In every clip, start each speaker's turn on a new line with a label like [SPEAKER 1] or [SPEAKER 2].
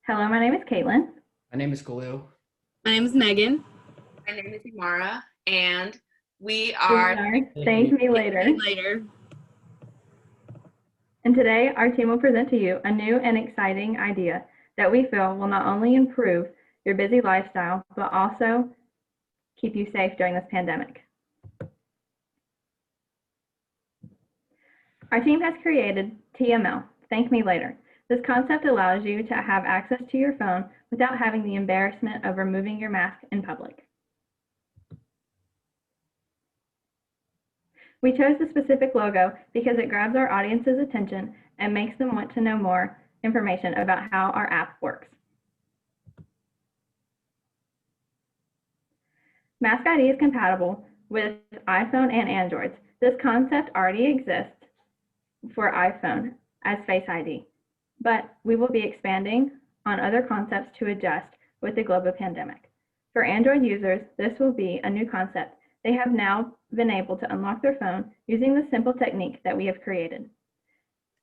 [SPEAKER 1] Hello, my name is Caitlin.
[SPEAKER 2] My name is Khalil.
[SPEAKER 3] My name is Megan.
[SPEAKER 4] My name is Imara, and we
[SPEAKER 1] We
[SPEAKER 4] are
[SPEAKER 1] are Thank Me Later.
[SPEAKER 3] Later.
[SPEAKER 1] And today, our team will present to you a new and exciting idea that we feel will not only improve your busy lifestyle, but also keep you safe during this pandemic. Our team has created TML, Thank Me Later. This concept allows you to have access to your phone without having the embarrassment of removing your mask in public. We chose the specific logo because it grabs our audience's attention and makes them want to know more information about how our app works. Mask ID is compatible with iPhone and Androids. This concept already exists for iPhone as Face ID, but we will be expanding on other concepts to adjust with the global pandemic. For Android users, this will be a new concept. They have now been able to unlock their phone using the simple technique that we have created.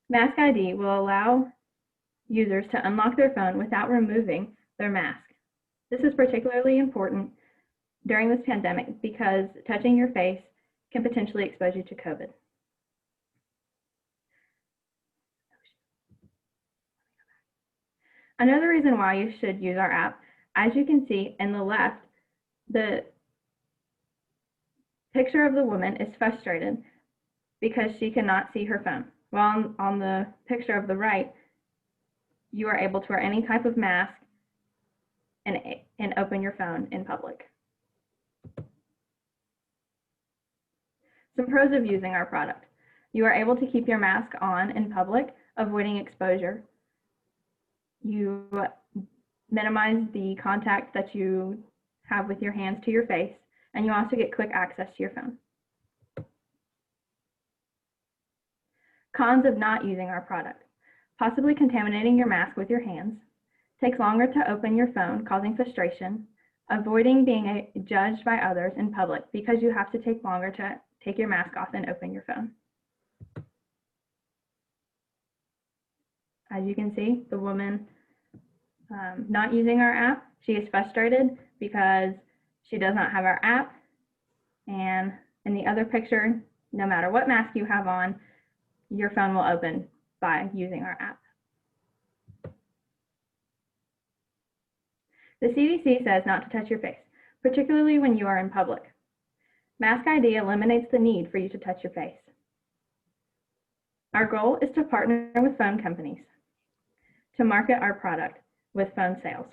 [SPEAKER 1] Mask ID will allow users to unlock their phone without removing their mask. This is particularly important during this pandemic because touching your face can potentially expose you to COVID. Another reason why you should use our app, as you can see in the left, the picture of the woman is frustrated because she cannot see her phone. While on the picture of the right, you are able to wear any type of mask and open your phone in public. Some pros of using our product. You are able to keep your mask on in public, avoiding exposure. You minimize the contact that you have with your hands to your face, and you also get quick access to your phone. Cons of not using our product. Possibly contaminating your mask with your hands. Takes longer to open your phone, causing frustration. Avoiding being judged by others in public because you have to take longer to take your mask off and open your phone. As you can see, the woman not using our app, she is frustrated because she does not have our app. And in the other picture, no matter what mask you have on, your phone will open by using our app. The CDC says not to touch your face, particularly when you are in public. Mask ID eliminates the need for you to touch your face. Our goal is to partner with phone companies to market our product with phone sales.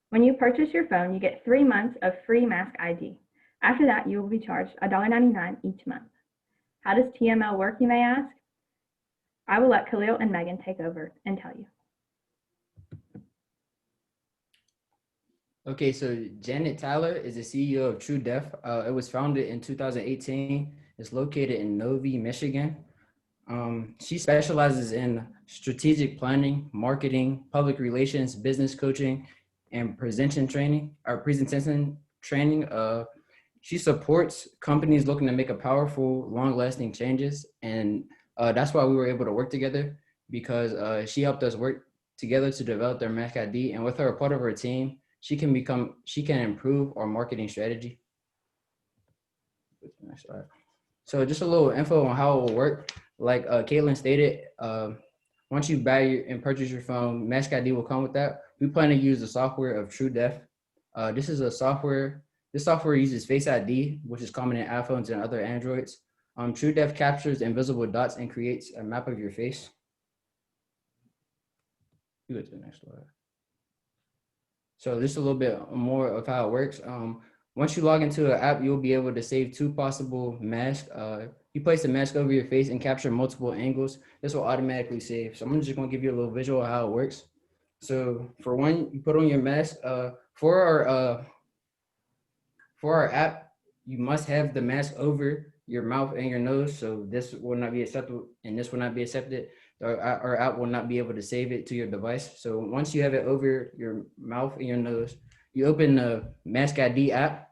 [SPEAKER 1] When you purchase your phone, you get 3 months of free Mask ID. After that, you will be charged $1.99 each month. How does TML work, you may ask? I will let Khalil and Megan take over and tell you.
[SPEAKER 2] Okay, so Janet Tyler is the CEO of TrueDef. It was founded in 2018. It's located in Novi, Michigan. She specializes in strategic planning, marketing, public relations, business coaching, and presentation training. She supports companies looking to make a powerful, long-lasting changes, and that's why we were able to work together because she helped us work together to develop their Mac ID, and with her a part of her team, she can improve our marketing strategy. So just a little info on how it will work. Like Caitlin stated, once you buy and purchase your phone, Mask ID will come with that. We plan to use the software of TrueDef. This software uses Face ID, which is common in iPhones and other Androids. TrueDef captures invisible dots and creates a map of your face. You go to the next slide. So just a little bit more of how it works. Once you log into an app, you'll be able to save 2 possible masks. You place the mask over your face and capture multiple angles. This will automatically save. So I'm just gonna give you a little visual of how it works. So for one, you put on your mask. For our app, you must have the mask over your mouth and your nose. So this will not be acceptable and this will not be accepted. Our app will not be able to save it to your device. So once you have it over your mouth and your nose, you open the Mask ID app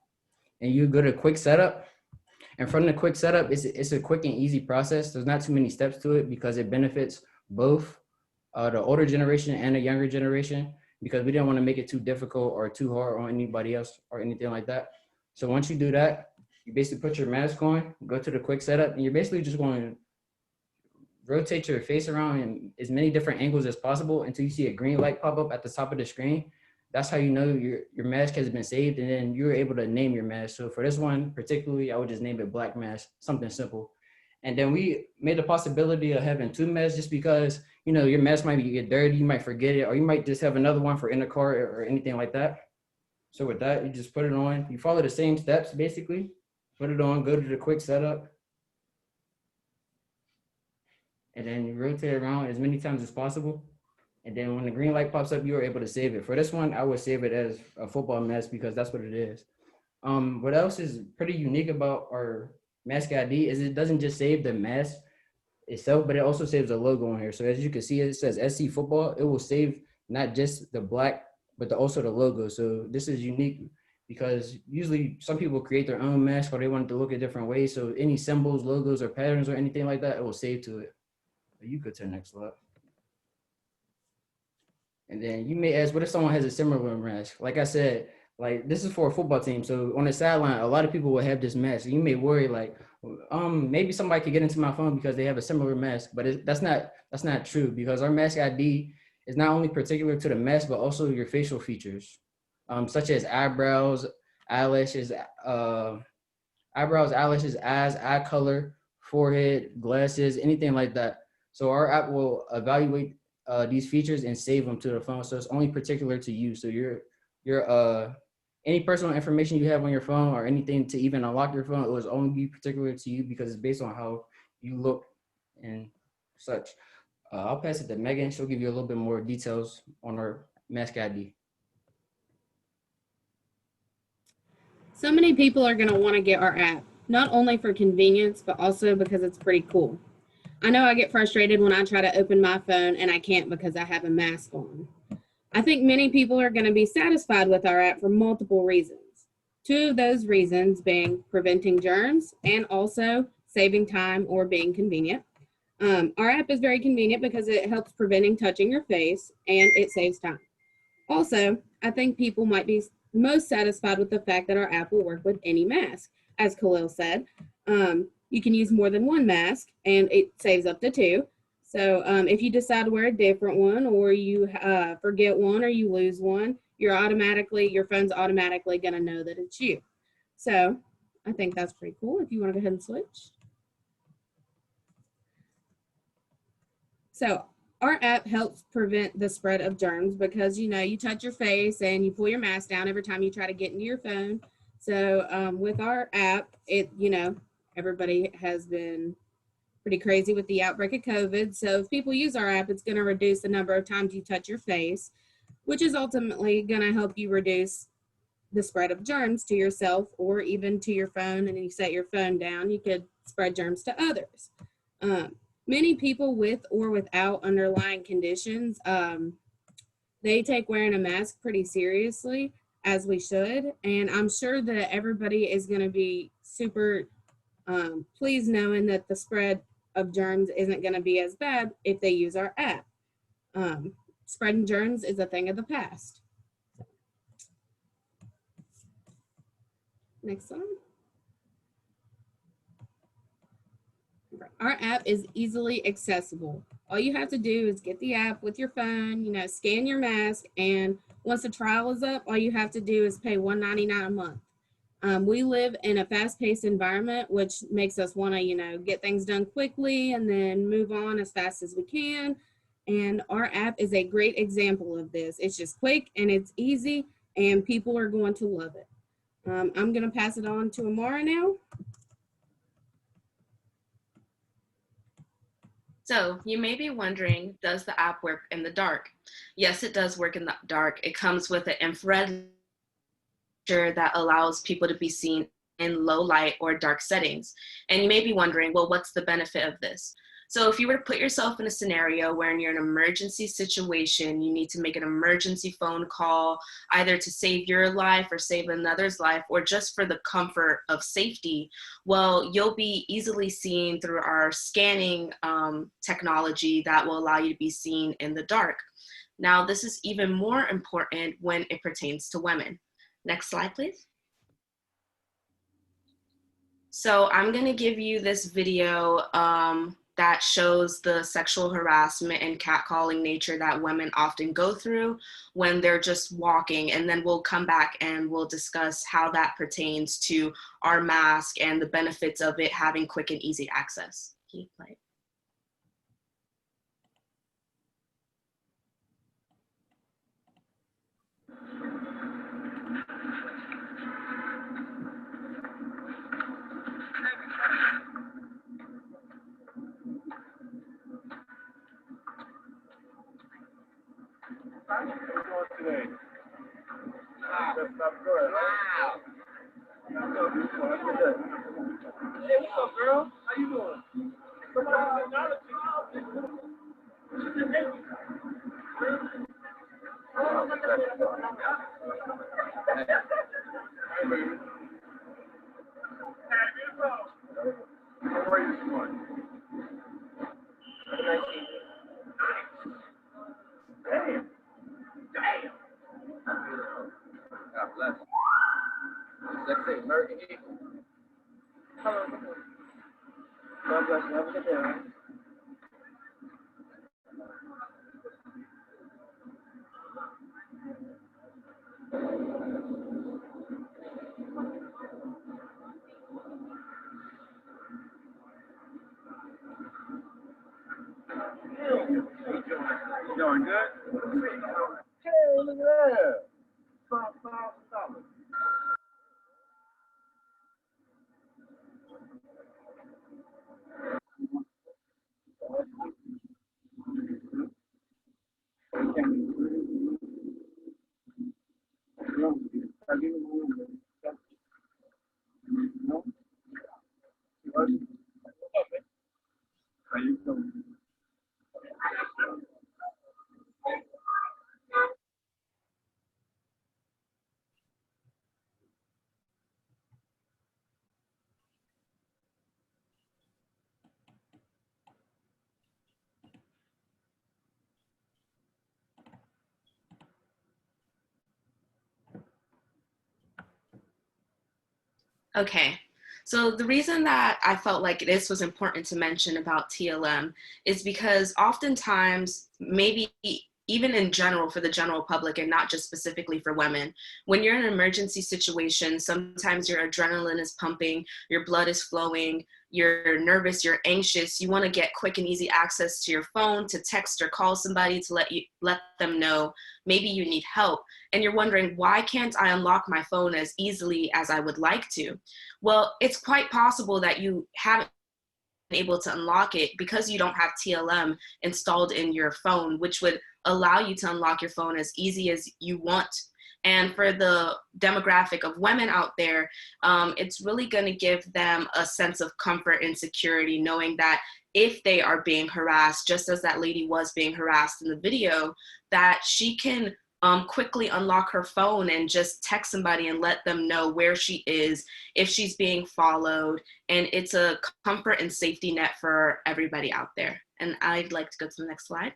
[SPEAKER 2] and you go to quick setup. And from the quick setup, it's a quick and easy process. There's not too many steps to it because it benefits both the older generation and the younger generation. because we didn't want to make it too difficult or too hard on anybody else or anything like that. So once you do that, you basically put your mask on, go to the quick setup, and you're basically just going to rotate your face around in as many different angles as possible until you see a green light pop up at the top of the screen. That's how you know your mask has been saved, and then you're able to name your mask. So for this one particularly, I would just name it black mask, something simple. And then we made the possibility of having 2 masks just because, you know, your mask might get dirty, you might forget it, or you might just have another one for in the car or anything like that. So with that, you just put it on. You follow the same steps basically. Put it on, go to the quick setup, and then you rotate around as many times as possible. And then when the green light pops up, you are able to save it. For this one, I would save it as a football mask because that's what it is. What else is pretty unique about our mask ID is it doesn't just save the mask itself, but it also saves the logo on here. So as you can see, it says SC Football. It will save not just the black, but also the logo. So this is unique because usually some people create their own mask or they want it to look a different way. So any symbols, logos, or patterns or anything like that, it will save to it. You could turn next slide. And then you may ask, what if someone has a similar mask? Like I said, like this is for a football team. So on the sideline, a lot of people will have this mask. So you may worry like, maybe somebody could get into my phone because they have a similar mask, but that's not true because our mask ID is not only particular to the mask, but also your facial features, such as eyebrows, eyelashes, eyelashes, eyes, eye color, forehead, glasses, anything like that. So our app will evaluate these features and save them to the phone. So it's only particular to you. So your any personal information you have on your phone or anything to even unlock your phone, it will only be particular to you because it's based on how you look and such. I'll pass it to Megan. She'll give you a little bit more details on our mask ID.
[SPEAKER 3] So many people are going to want to get our app, not only for convenience, but also because it's pretty cool. I know I get frustrated when I try to open my phone and I can't because I have a mask on. I think many people are going to be satisfied with our app for multiple reasons. 2 of those reasons being preventing germs and also saving time or being convenient. Our app is very convenient because it helps preventing touching your face and it saves time. Also, I think people might be most satisfied with the fact that our app will work with any mask. As Khalil said, you can use more than 1 mask and it saves up to 2. So if you decide to wear a different one or you forget one or you lose one, your phone's automatically going to know that it's you. So I think that's pretty cool if you want to go ahead and switch. So our app helps prevent the spread of germs because, you know, you touch your face and you pull your mask down every time you try to get into your phone. So with our app, everybody has been pretty crazy with the outbreak of COVID. So if people use our app, it's going to reduce the number of times you touch your face, which is ultimately going to help you reduce the spread of germs to yourself or even to your phone. And you set your phone down, you could spread germs to others. Many people with or without underlying conditions, they take wearing a mask pretty seriously, as we should. And I'm sure that everybody is going to be super pleased knowing that the spread of germs isn't going to be as bad if they use our app. Spreading germs is a thing of the past. Next slide. Our app is easily accessible. All you have to do is get the app with your phone, scan your mask, and once the trial is up, all you have to do is pay $1.99 a month. We live in a fast-paced environment, which makes us want to, get things done quickly and then move on as fast as we can. And our app is a great example of this. It's just quick and it's easy, and people are going to love it. I'm going to pass it on to Amara now.
[SPEAKER 4] So you may be wondering, does the app work in the dark? Yes, it does work in the dark. It comes with an infrared that allows people to be seen in low light or dark settings. And you may be wondering, well, what's the benefit of this? So if you were to put yourself in a scenario where you're in an emergency situation, you need to make an emergency phone call, either to save your life or save another's life, or just for the comfort of safety, well, you'll be easily seen through our scanning technology that will allow you to be seen in the dark. Now, this is even more important when it pertains to women. Next slide, please. So I'm going to give you this video that shows the sexual harassment and catcalling nature that women often go through when they're just walking. And then we'll come back and we'll discuss how that pertains to our mask and the benefits of it having quick and easy access. Can you play?
[SPEAKER 5] How you doing today? That's not good, right? Hey, what's up, girl? How you doing? Somebody acknowledge you. Hey, baby. Hey, beautiful. How are you this morning? Damn. Damn. God bless you. Let's say American Eagle. Hello. God bless you. Have a good day, man. You doing good? Hey, look at that. $5,000. How you doing?
[SPEAKER 4] Okay, so the reason that I felt like this was important to mention about TLM is because oftentimes, maybe even in general for the general public and not just specifically for women, when you're in an emergency situation, sometimes your adrenaline is pumping, your blood is flowing, you're nervous, you're anxious, you want to get quick and easy access to your phone to text or call somebody to let them know maybe you need help. And you're wondering, why can't I unlock my phone as easily as I would like to? Well, it's quite possible that you haven't been able to unlock it because you don't have TLM installed in your phone, which would allow you to unlock your phone as easy as you want. And for the demographic of women out there, it's really going to give them a sense of comfort and security, knowing that if they are being harassed, just as that lady was being harassed in the video, that she can quickly unlock her phone and just text somebody and let them know where she is, if she's being followed. And it's a comfort and safety net for everybody out there. And I'd like to go to the next slide.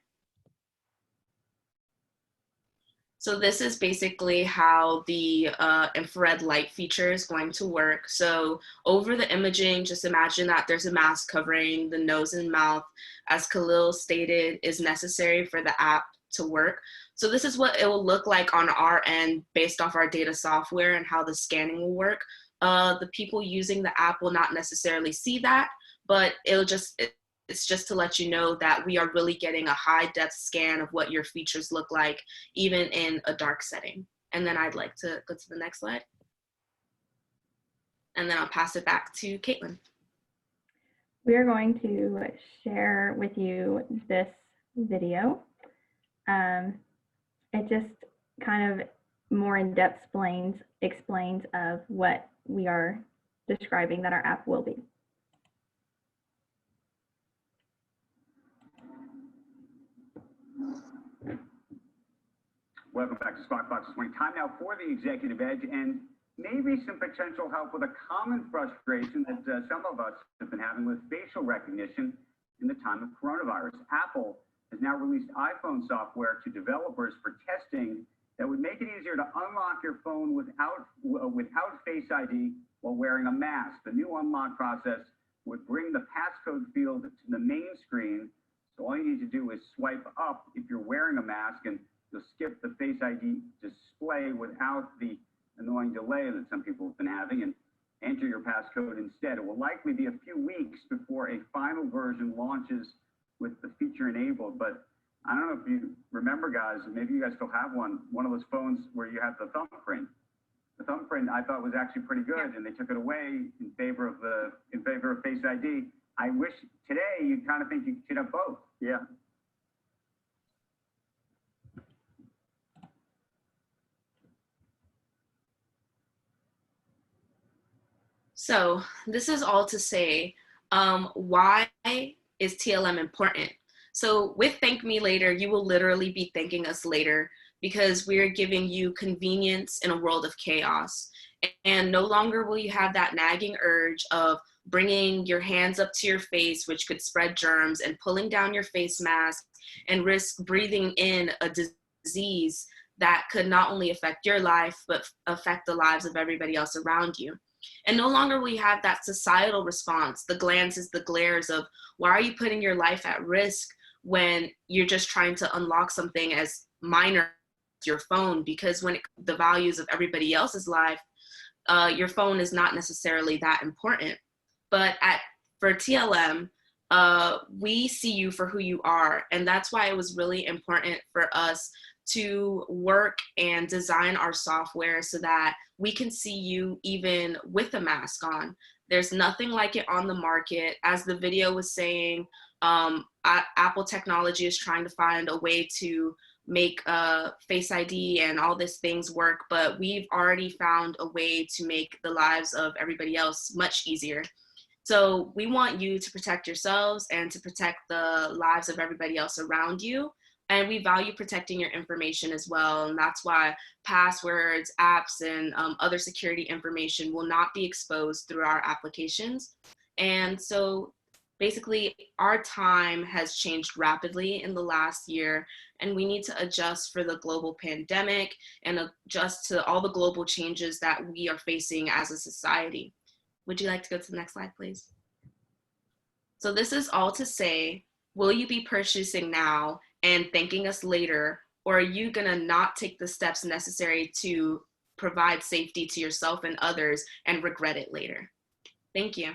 [SPEAKER 4] So this is basically how the infrared light feature is going to work. So over the imaging, just imagine that there's a mask covering the nose and mouth, as Khalil stated, is necessary for the app to work. So this is what it will look like on our end based off our data software and how the scanning will work. The people using the app will not necessarily see that, but it's just to let you know that we are really getting a high depth scan of what your features look like, even in a dark setting. And then I'd like to go to the next slide. And then I'll pass it back to Caitlin.
[SPEAKER 1] We are going to share with you this video. It just kind of more in-depth explains of what we are describing that our app will be.
[SPEAKER 6] Welcome back to Squawk Box 20. Time now for the Executive Edge and maybe some potential help with a common frustration that some of us have been having with facial recognition in the time of coronavirus. Apple has now released iPhone software to developers for testing that would make it easier to unlock your phone without Face ID while wearing a mask. The new unlock process would bring the passcode field to the main screen. So all you need to do is swipe up if you're wearing a mask, and you'll skip the Face ID display without the annoying delay that some people have been having, and enter your passcode instead. It will likely be a few weeks before a final version launches with the feature enabled, but I don't know if you remember, guys, maybe you guys still have one of those phones where you have the thumbprint. The thumbprint I thought was actually pretty good, and they took it away in favor of Face ID. I wish today you kind of think you should have both. Yeah.
[SPEAKER 4] So this is all to say, why is TLM important? So with Thank Me Later, you will literally be thanking us later because we're giving you convenience in a world of chaos. And no longer will you have that nagging urge of bringing your hands up to your face, which could spread germs, and pulling down your face mask and risk breathing in a disease that could not only affect your life, but affect the lives of everybody else around you. And no longer will you have that societal response, the glances, the glares of, why are you putting your life at risk when you're just trying to unlock something as minor as your phone? Because when the values of everybody else's life, your phone is not necessarily that important. But for TLM, we see you for who you are. And that's why it was really important for us to work and design our software so that we can see you even with a mask on. There's nothing like it on the market. As the video was saying, Apple technology is trying to find a way to make Face ID and all these things work, but we've already found a way to make the lives of everybody else much easier. So we want you to protect yourselves and to protect the lives of everybody else around you. And we value protecting your information as well. And that's why passwords, apps, and other security information will not be exposed through our applications. And so basically, our time has changed rapidly in the last year, and we need to adjust for the global pandemic and adjust to all the global changes that we are facing as a society. Would you like to go to the next slide, please? So this is all to say, will you be purchasing now and thanking us later, or are you gonna not take the steps necessary to provide safety to yourself and others and regret it later? Thank you.